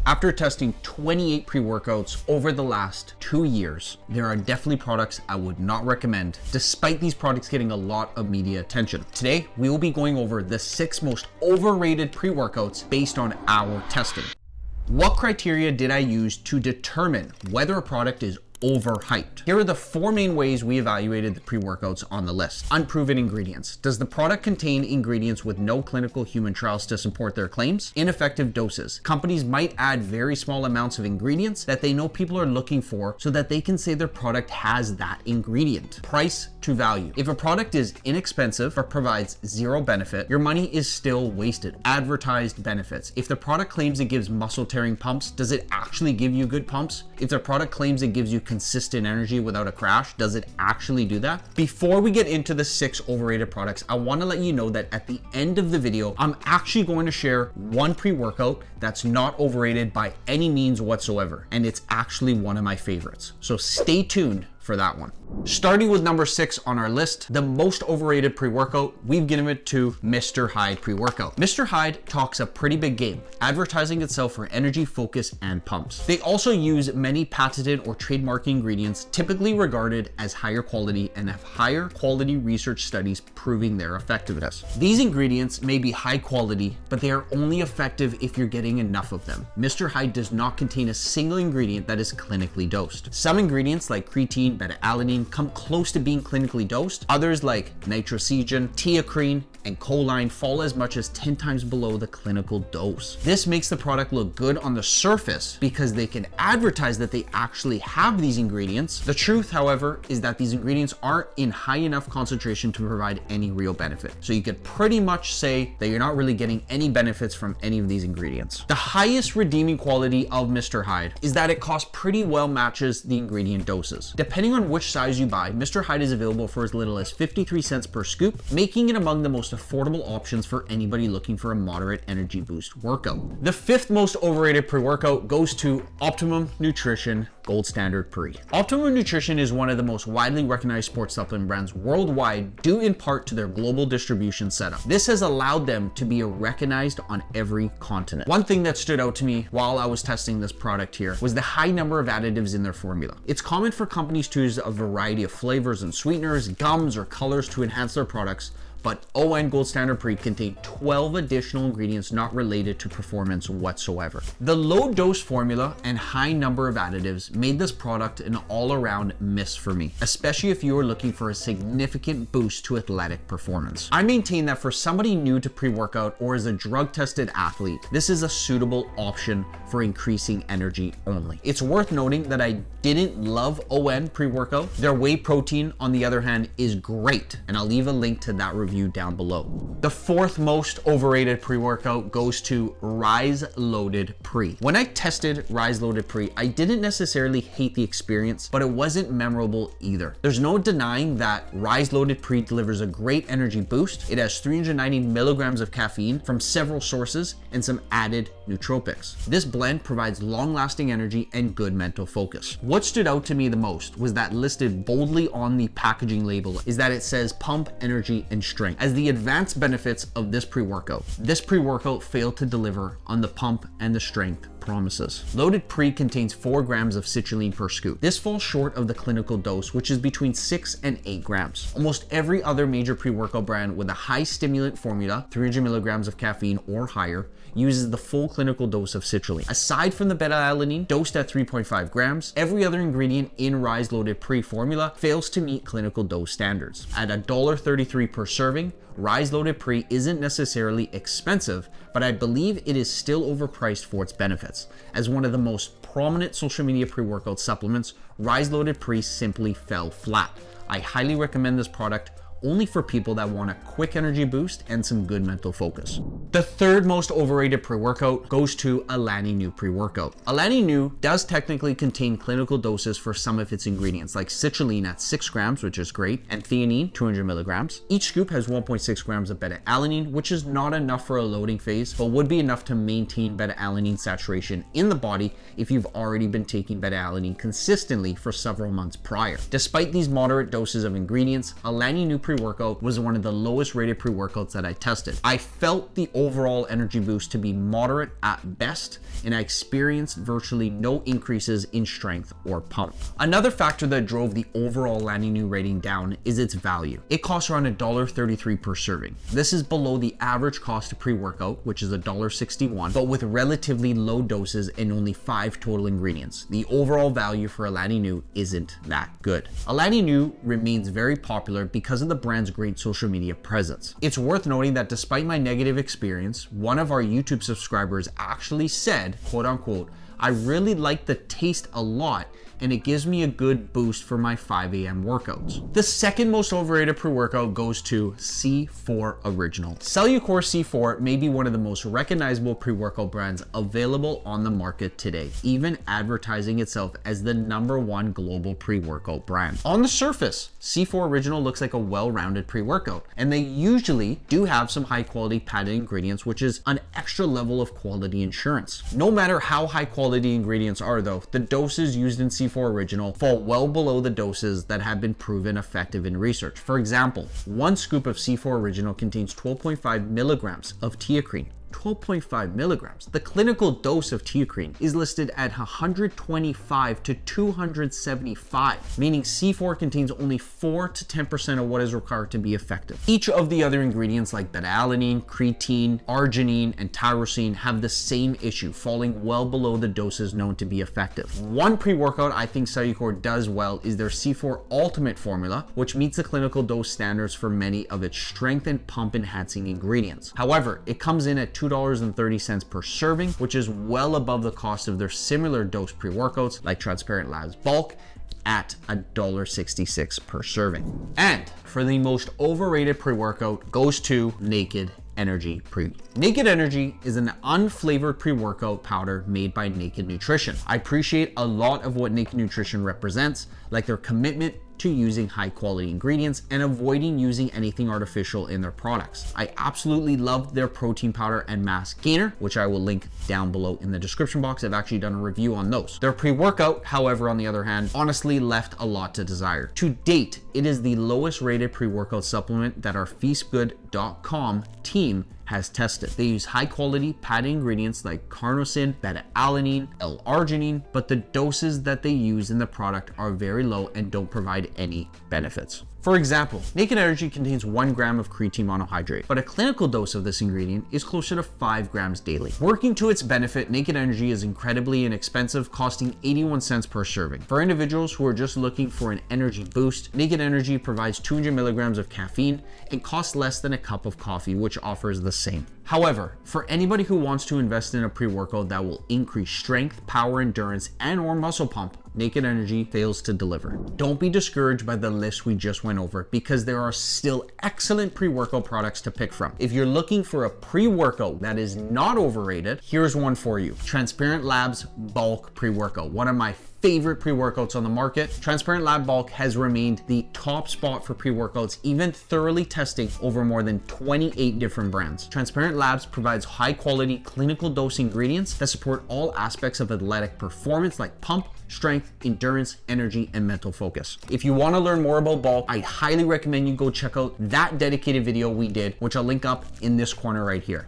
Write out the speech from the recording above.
After testing 28 pre-workouts over the last 2 years, there are definitely products I would not recommend, despite these products getting a lot of media attention. Today, we will be going over the 6 most overrated pre-workouts based on our testing. What criteria did I use to determine whether a product is overhyped? Here are the 4 main ways we evaluated the pre-workouts on the list. Unproven ingredients. Does the product contain ingredients with no clinical human trials to support their claims? Ineffective doses. Companies might add very small amounts of ingredients that they know people are looking for so that they can say their product has that ingredient. Price to value. If a product is inexpensive but provides zero benefit, your money is still wasted. Advertised benefits. If the product claims it gives muscle tearing pumps, does it actually give you good pumps? If the product claims it gives you consistent energy without a crash, does it actually do that? Before we get into the 6 overrated products, I want to let you know that at the end of the video, I'm actually going to share one pre-workout that's not overrated by any means whatsoever, and it's actually one of my favorites. So stay tuned for that one. Starting with number 6 on our list, the most overrated pre-workout, we've given it to Mr. Hyde pre-workout. Mr. Hyde talks a pretty big game, advertising itself for energy, focus, and pumps. They also use many patented or trademark ingredients, typically regarded as higher quality, and have higher quality research studies proving their effectiveness. These ingredients may be high quality, but they are only effective if you're getting enough of them. Mr. Hyde does not contain a single ingredient that is clinically dosed. Some ingredients like creatine, beta-alanine come close to being clinically dosed. Others like nitrogen, 𝗏𝗃, and choline fall as much as 10 times below the clinical dose. This makes the product look good on the surface because they can advertise that they actually have these ingredients. The truth, however, is that these ingredients aren't in high enough concentration to provide any real benefit. So you could pretty much say that you're not really getting any benefits from any of these ingredients. The highest redeeming quality of Mr. Hyde is that it cost pretty well matches the ingredient doses. Depending on which size you buy, Mr. Hyde is available for as little as 53 cents per scoop, making it among the most affordable options for anybody looking for a moderate energy boost workout. The 5th most overrated pre-workout goes to Optimum Nutrition Gold Standard Pre. Optimum Nutrition is one of the most widely recognized sports supplement brands worldwide, due in part to their global distribution setup. This has allowed them to be recognized on every continent. One thing that stood out to me while I was testing this product here was the high number of additives in their formula. It's common for companies to use a variety of flavors and sweeteners, gums, or colors to enhance their products, but ON Gold Standard Pre contained 12 additional ingredients not related to performance whatsoever. The low dose formula and high number of additives made this product an all-around miss for me, especially if you are looking for a significant boost to athletic performance. I maintain that for somebody new to pre-workout or as a drug-tested athlete, this is a suitable option for increasing energy only. It's worth noting that I didn't love ON pre-workout. Their whey protein, on the other hand, is great, and I'll leave a link to that review down below. The 4th most overrated pre-workout goes to Ryse Loaded Pre. When I tested Ryse Loaded Pre, I didn't necessarily hate the experience, but it wasn't memorable either. There's no denying that Ryse Loaded Pre delivers a great energy boost. It has 390 milligrams of caffeine from several sources and some added nootropics. This blend provides long-lasting energy and good mental focus. What stood out to me the most was that listed boldly on the packaging label is that it says pump, energy, and strength as the advanced benefits of this pre-workout. This pre-workout failed to deliver on the pump and the strength promises. Loaded Pre contains 4 grams of citrulline per scoop. This falls short of the clinical dose, which is between 6 and 8 grams. Almost every other major pre-workout brand with a high stimulant formula, 300 milligrams of caffeine or higher, uses the full clinical dose of citrulline. Aside from the beta-alanine, dosed at 3.5 grams, every other ingredient in Ryse Loaded Pre formula fails to meet clinical dose standards. At $1.33 per serving, Ryse Loaded Pre isn't necessarily expensive, but I believe it is still overpriced for its benefits. As one of the most prominent social media pre-workout supplements, Ryse Loaded Pre simply fell flat. I highly recommend this product only for people that want a quick energy boost and some good mental focus. The 3rd most overrated pre-workout goes to Alani Nu Pre-Workout. Alani Nu does technically contain clinical doses for some of its ingredients, like citrulline at 6 grams, which is great, and theanine, 200 milligrams. Each scoop has 1.6 grams of beta-alanine, which is not enough for a loading phase, but would be enough to maintain beta-alanine saturation in the body if you've already been taking beta-alanine consistently for several months prior. Despite these moderate doses of ingredients, Alani Nu pre-workout was one of the lowest rated pre-workouts that I tested. I felt the overall energy boost to be moderate at best, and I experienced virtually no increases in strength or pump. Another factor that drove the overall Alani Nu rating down is its value. It costs around $1.33 per serving. This is below the average cost of pre-workout, which is $1.61, but with relatively low doses and only 5 total ingredients. The overall value for Alani Nu isn't that good. Alani Nu remains very popular because of the brand's great social media presence. It's worth noting that despite my negative experience, one of our YouTube subscribers actually said, quote unquote, "I really like the taste a lot and it gives me a good boost for my 5 a.m. workouts." The second most overrated pre-workout goes to C4 Original. Cellucor C4 may be one of the most recognizable pre-workout brands available on the market today, even advertising itself as the #1 global pre-workout brand. On the surface, C4 Original looks like a well-rounded pre-workout, and they usually do have some high-quality padded ingredients, which is an extra level of quality insurance. No matter how high-quality ingredients are though, the doses used in C4 Original fall well below the doses that have been proven effective in research. For example, 1 scoop of C4 Original contains 12.5 milligrams of 𝗂𝘃. 12.5 milligrams. The clinical dose of 𝗂𝘃 is listed at 125 to 275, meaning C4 contains only 4 to 10% of what is required to be effective. Each of the other ingredients like beta-alanine, creatine, arginine, and tyrosine have the same issue, falling well below the doses known to be effective. One pre-workout I think Cellucor does well is their C4 Ultimate formula, which meets the clinical dose standards for many of its strength and pump enhancing ingredients. However, it comes in at $2.30 per serving, which is well above the cost of their similar dose pre-workouts like Transparent Labs Bulk at $1.66 per serving. And for the most overrated pre-workout goes to Naked Energy Pre. Naked Energy is an unflavored pre-workout powder made by Naked Nutrition. I appreciate a lot of what Naked Nutrition represents, like their commitment to using high quality ingredients and avoiding using anything artificial in their products. I absolutely love their protein powder and mass gainer, which I will link down below in the description box. I've actually done a review on those. Their pre-workout, however, on the other hand, honestly left a lot to desire. To date, it is the lowest rated pre-workout supplement that our 𝗙𝗵𝘄.com team has tested. They use high quality padded ingredients like carnosine, beta-alanine, L-arginine, but the doses that they use in the product are very low and don't provide any benefits. For example, Naked Energy contains 1 gram of creatine monohydrate, but a clinical dose of this ingredient is closer to 5 grams daily. Working to its benefit, Naked Energy is incredibly inexpensive, costing 81 cents per serving. For individuals who are just looking for an energy boost, Naked Energy provides 200 milligrams of caffeine and costs less than a cup of coffee, which offers the same. However, for anybody who wants to invest in a pre-workout that will increase strength, power, endurance, and/or muscle pump, Naked Energy fails to deliver. Don't be discouraged by the list we just went over, because there are still excellent pre-workout products to pick from. If you're looking for a pre-workout that is not overrated, here's one for you. Transparent Labs Bulk Pre-Workout, one of my favorite pre-workouts on the market. Transparent Lab Bulk has remained the top spot for pre-workouts, even thoroughly testing over more than 28 different brands. Transparent Labs provides high quality clinical dose ingredients that support all aspects of athletic performance like pump, strength, endurance, energy, and mental focus. If you want to learn more about bulk, I highly recommend you go check out that dedicated video we did, which I'll link up in this corner right here.